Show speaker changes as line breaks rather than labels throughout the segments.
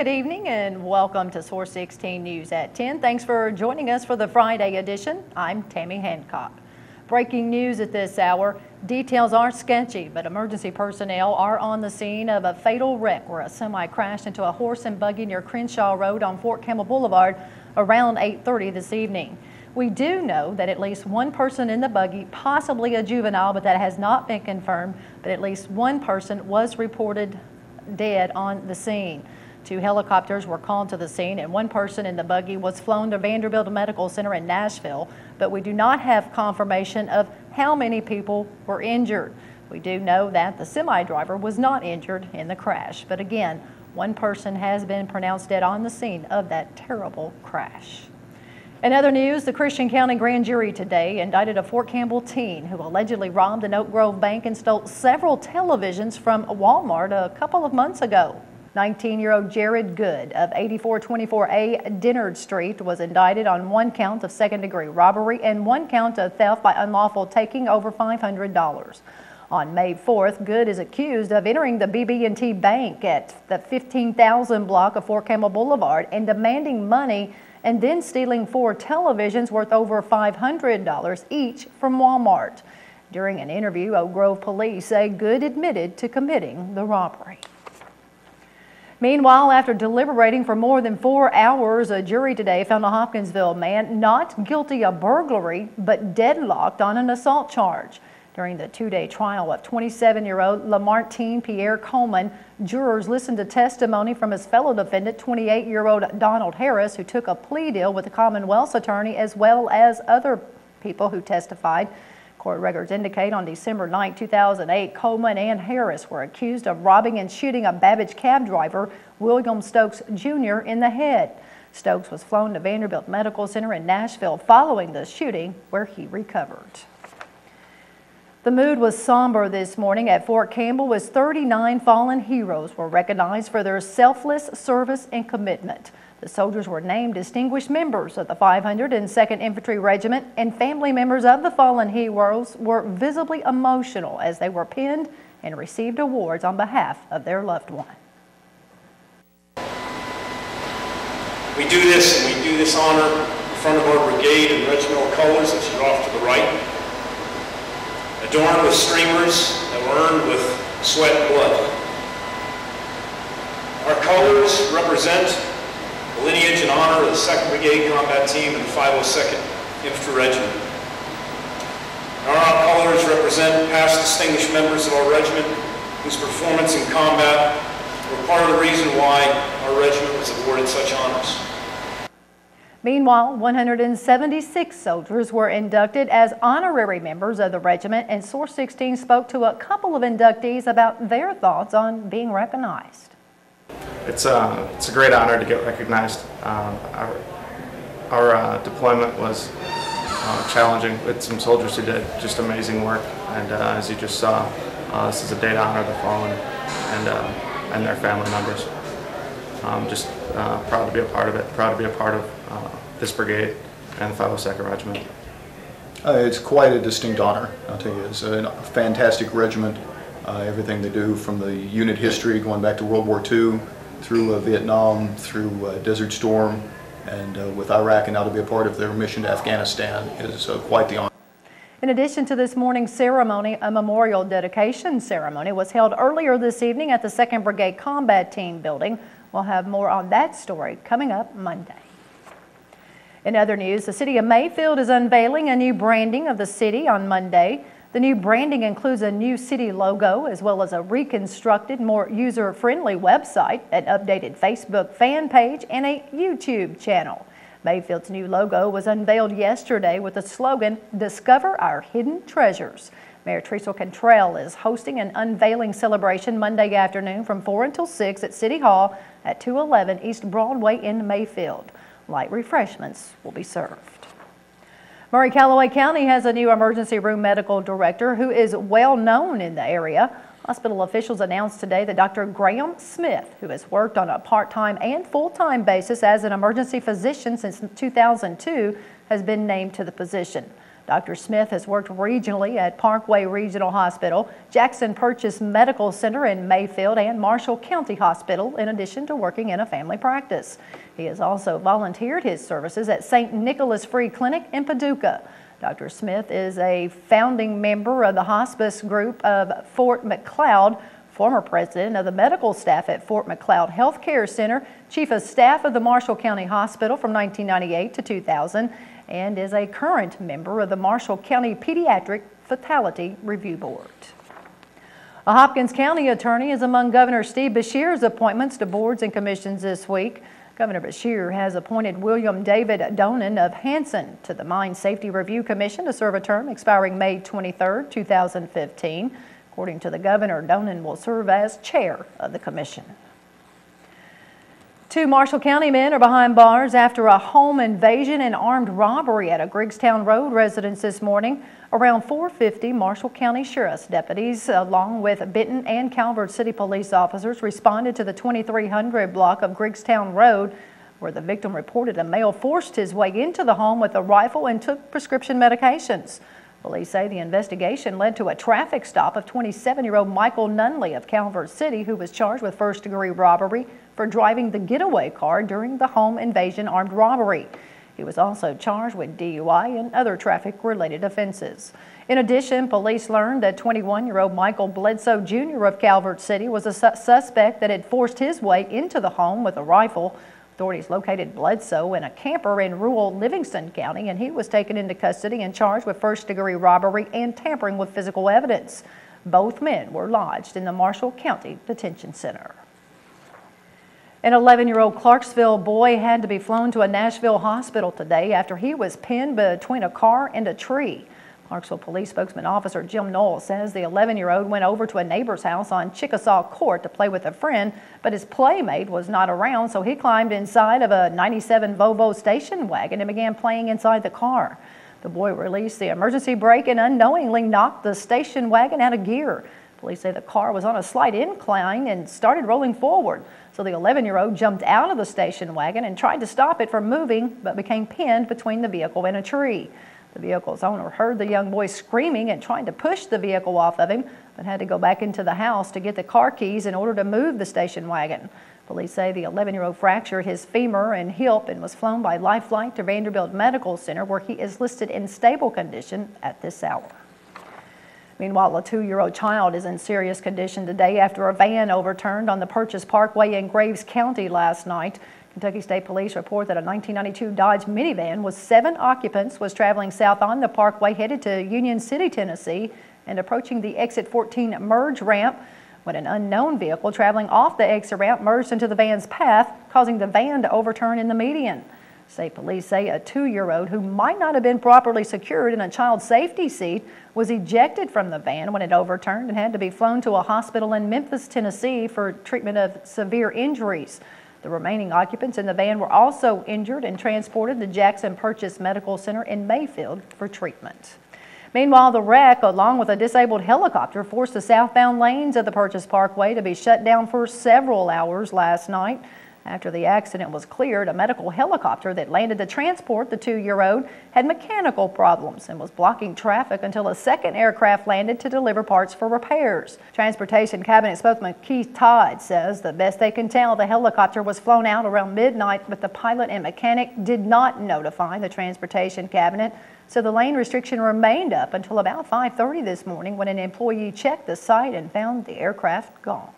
Good evening and welcome to Source 16 News at 10. Thanks for joining us for the Friday edition. I'm Tammy Hancock. Breaking news at this hour. Details are sketchy, but emergency personnel are on the scene of a fatal wreck where a semi crashed into a horse and buggy near Crenshaw Road on Fort Campbell Boulevard around 8:30 this evening. We do know that at least one person in the buggy, possibly a juvenile, but that has not been confirmed, but at least one person was reported dead on the scene. 2 helicopters were called to the scene and one person in the buggy was flown to Vanderbilt Medical Center in Nashville, but we do not have confirmation of how many people were injured. We do know that the semi-driver was not injured in the crash, but again, one person has been pronounced dead on the scene of that terrible crash. In other news, the Christian County Grand Jury today indicted a Fort Campbell teen who allegedly robbed an Oak Grove bank and stole several televisions from Walmart a couple of months ago. 19-year-old Jared Good of 8424A Dennard Street was indicted on 1 count of second-degree robbery and 1 count of theft by unlawful taking over $500. On May 4th, Good is accused of entering the BB&T Bank at the 15,000 block of Fort Campbell Boulevard and demanding money and then stealing 4 televisions worth over $500 each from Walmart. During an interview, Oak Grove police say Good admitted to committing the robbery. Meanwhile, after deliberating for more than 4 hours, a jury today found a Hopkinsville man not guilty of burglary, but deadlocked on an assault charge. During the 2-day trial of 27-year-old Lamartine Pierre Coleman, jurors listened to testimony from his fellow defendant, 28-year-old Donald Harris, who took a plea deal with the Commonwealth's attorney, as well as other people who testified. Court records indicate on December 9, 2008, Coleman and Harris were accused of robbing and shooting a Babbage cab driver, William Stokes Jr., in the head. Stokes was flown to Vanderbilt Medical Center in Nashville following the shooting, where he recovered. The mood was somber this morning at Fort Campbell as 39 fallen heroes were recognized for their selfless service and commitment. The soldiers were named distinguished members of the 502nd Infantry Regiment, and family members of the fallen heroes were visibly emotional as they were pinned and received awards on behalf of their loved one.
We do this, and we do this honor in front of our brigade and regimental colors, as you're off to the right, adorned with streamers that were earned with sweat and blood. Our colors represent the lineage and honor of the 2nd Brigade Combat Team and the 502nd Infantry Regiment. Our colors represent past distinguished members of our regiment whose performance in combat were part of the reason why our regiment was awarded such honors.
Meanwhile, 176 soldiers were inducted as honorary members of the regiment, and Source 16 spoke to a couple of inductees about their thoughts on being recognized.
It's a great honor to get recognized. Our deployment was challenging with some soldiers who did just amazing work, and as you just saw, this is a day to honor the fallen and their family members. Just proud to be a part of it, proud to be a part of this brigade and the 502nd Regiment.
It's quite a distinct honor, I'll tell you. It's a fantastic regiment. Everything they do from the unit history going back to World War II, through Vietnam, through Desert Storm, and with Iraq, and now to be a part of their mission to Afghanistan is quite the honor.
In addition to this morning's ceremony, a memorial dedication ceremony was held earlier this evening at the 2nd Brigade Combat Team building. We'll have more on that story coming up Monday. In other news, the city of Mayfield is unveiling a new branding of the city on Monday. The new branding includes a new city logo as well as a reconstructed, more user-friendly website, an updated Facebook fan page, and a YouTube channel. Mayfield's new logo was unveiled yesterday with the slogan, "Discover Our Hidden Treasures." Mayor Teresa Cantrell is hosting an unveiling celebration Monday afternoon from 4 until 6 at City Hall at 211 East Broadway in Mayfield. Light refreshments will be served. Murray-Callaway County has a new emergency room medical director who is well known in the area. Hospital officials announced today that Dr. Graham Smith, who has worked on a part-time and full-time basis as an emergency physician since 2002, has been named to the position. Dr. Smith has worked regionally at Parkway Regional Hospital, Jackson Purchase Medical Center in Mayfield, and Marshall County Hospital, in addition to working in a family practice. He has also volunteered his services at St. Nicholas Free Clinic in Paducah. Dr. Smith is a founding member of the hospice group of Fort McLeod, former president of the medical staff at Fort McLeod Health Care Center, chief of staff of the Marshall County Hospital from 1998 to 2000, and is a current member of the Marshall County Pediatric Fatality Review Board. A Hopkins County attorney is among Governor Steve Beshear's appointments to boards and commissions this week. Governor Beshear has appointed William David Donan of Hanson to the Mine Safety Review Commission to serve a term expiring May 23, 2015. According to the governor, Donan will serve as chair of the commission. 2 Marshall County men are behind bars after a home invasion and armed robbery at a Griggstown Road residence this morning. Around 4:50, Marshall County Sheriff's deputies, along with Benton and Calvert City police officers, responded to the 2300 block of Griggstown Road, where the victim reported a male forced his way into the home with a rifle and took prescription medications. Police say the investigation led to a traffic stop of 27-year-old Michael Nunley of Calvert City, who was charged with first-degree robbery for driving the getaway car during the home invasion armed robbery. He was also charged with DUI and other traffic-related offenses. In addition, police learned that 21-year-old Michael Bledsoe Jr. of Calvert City was a suspect that had forced his way into the home with a rifle. Authorities located Bledsoe in a camper in rural Livingston County, and he was taken into custody and charged with first-degree robbery and tampering with physical evidence. Both men were lodged in the Marshall County Detention Center. An 11-year-old Clarksville boy had to be flown to a Nashville hospital today after he was pinned between a car and a tree. Clarksville Police spokesman Officer Jim Knoll says the 11-year-old went over to a neighbor's house on Chickasaw Court to play with a friend, but his playmate was not around, so he climbed inside of a 97 Volvo station wagon and began playing inside the car. The boy released the emergency brake and unknowingly knocked the station wagon out of gear. Police say the car was on a slight incline and started rolling forward. So the 11-year-old jumped out of the station wagon and tried to stop it from moving, but became pinned between the vehicle and a tree. The vehicle's owner heard the young boy screaming and trying to push the vehicle off of him, but had to go back into the house to get the car keys in order to move the station wagon. Police say the 11-year-old fractured his femur and hip and was flown by life flight to Vanderbilt Medical Center, where he is listed in stable condition at this hour. Meanwhile, a 2-year-old child is in serious condition today after a van overturned on the Purchase Parkway in Graves County last night. Kentucky State Police report that a 1992 Dodge minivan with 7 occupants was traveling south on the parkway headed to Union City, Tennessee, and approaching the exit 14 merge ramp when an unknown vehicle traveling off the exit ramp merged into the van's path, causing the van to overturn in the median. State police say a 2-year-old who might not have been properly secured in a child safety seat was ejected from the van when it overturned and had to be flown to a hospital in Memphis, Tennessee for treatment of severe injuries. The remaining occupants in the van were also injured and transported to Jackson Purchase Medical Center in Mayfield for treatment. Meanwhile, the wreck, along with a disabled helicopter, forced the southbound lanes of the Purchase Parkway to be shut down for several hours last night. After the accident was cleared, a medical helicopter that landed to transport the 2-year-old had mechanical problems and was blocking traffic until a second aircraft landed to deliver parts for repairs. Transportation Cabinet spokesman Keith Todd says the best they can tell, the helicopter was flown out around midnight, but the pilot and mechanic did not notify the Transportation Cabinet, so the lane restriction remained up until about 5:30 this morning when an employee checked the site and found the aircraft gone.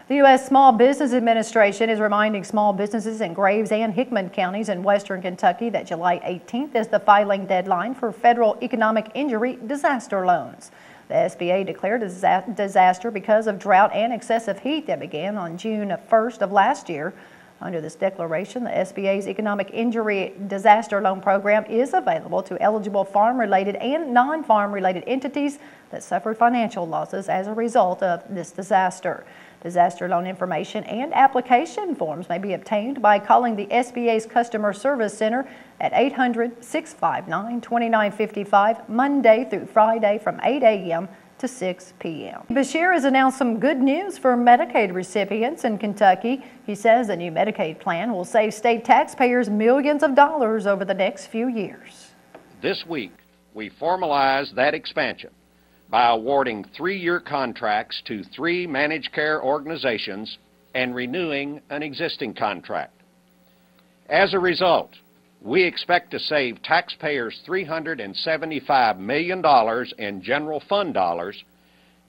The U.S. Small Business Administration is reminding small businesses in Graves and Hickman counties in western Kentucky that July 18th is the filing deadline for federal economic injury disaster loans. The SBA declared a disaster because of drought and excessive heat that began on June 1st of last year. Under this declaration, the SBA's Economic Injury Disaster Loan Program is available to eligible farm-related and non-farm-related entities that suffered financial losses as a result of this disaster. Disaster loan information and application forms may be obtained by calling the SBA's Customer Service Center at 800-659-2955 Monday through Friday from 8 a.m. to 6 p.m. Beshear has announced some good news for Medicaid recipients in Kentucky. He says the new Medicaid plan will save state taxpayers millions of dollars over the next few years.
This week, we formalized that expansion by awarding 3-year contracts to 3 managed care organizations and renewing an existing contract. As a result, we expect to save taxpayers $375 million in general fund dollars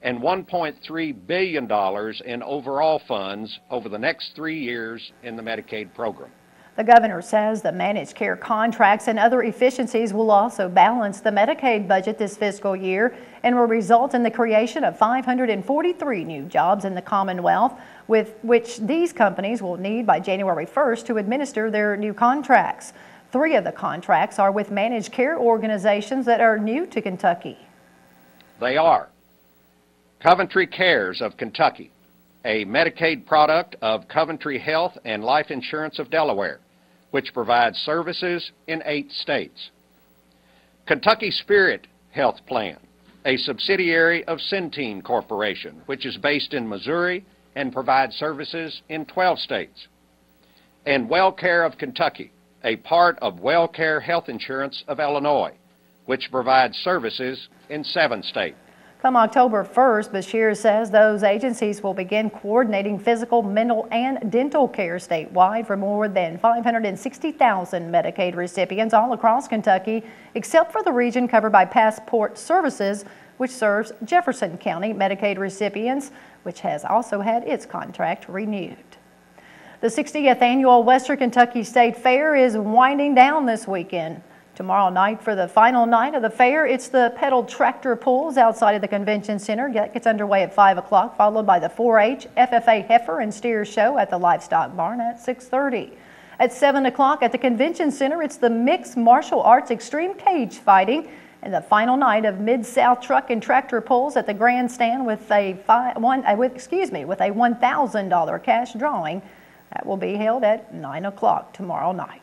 and $1.3 billion in overall funds over the next 3 years in the Medicaid program.
The governor says the managed care contracts and other efficiencies will also balance the Medicaid budget this fiscal year and will result in the creation of 543 new jobs in the Commonwealth, with which these companies will need by January 1st to administer their new contracts. 3 of the contracts are with managed care organizations that are new to Kentucky.
They are Coventry Cares of Kentucky, a Medicaid product of Coventry Health and Life Insurance of Delaware, which provides services in 8 states. Kentucky Spirit Health Plan, a subsidiary of Centene Corporation, which is based in Missouri and provides services in 12 states. And WellCare of Kentucky, a part of WellCare Health Insurance of Illinois, which provides services in 7 states.
Come October 1st, Beshear says those agencies will begin coordinating physical, mental, and dental care statewide for more than 560,000 Medicaid recipients all across Kentucky, except for the region covered by Passport Services, which serves Jefferson County Medicaid recipients, which has also had its contract renewed. The 60th annual Western Kentucky State Fair is winding down this weekend. Tomorrow night, for the final night of the fair, it's the pedal tractor pulls outside of the convention center. That gets underway at 5 o'clock, followed by the 4-H, FFA heifer and steer show at the livestock barn at 6:30. At 7 o'clock at the convention center, it's the mixed martial arts extreme cage fighting and the final night of Mid-South truck and tractor pulls at the grandstand with a $1,000 cash drawing that will be held at 9 o'clock tomorrow night.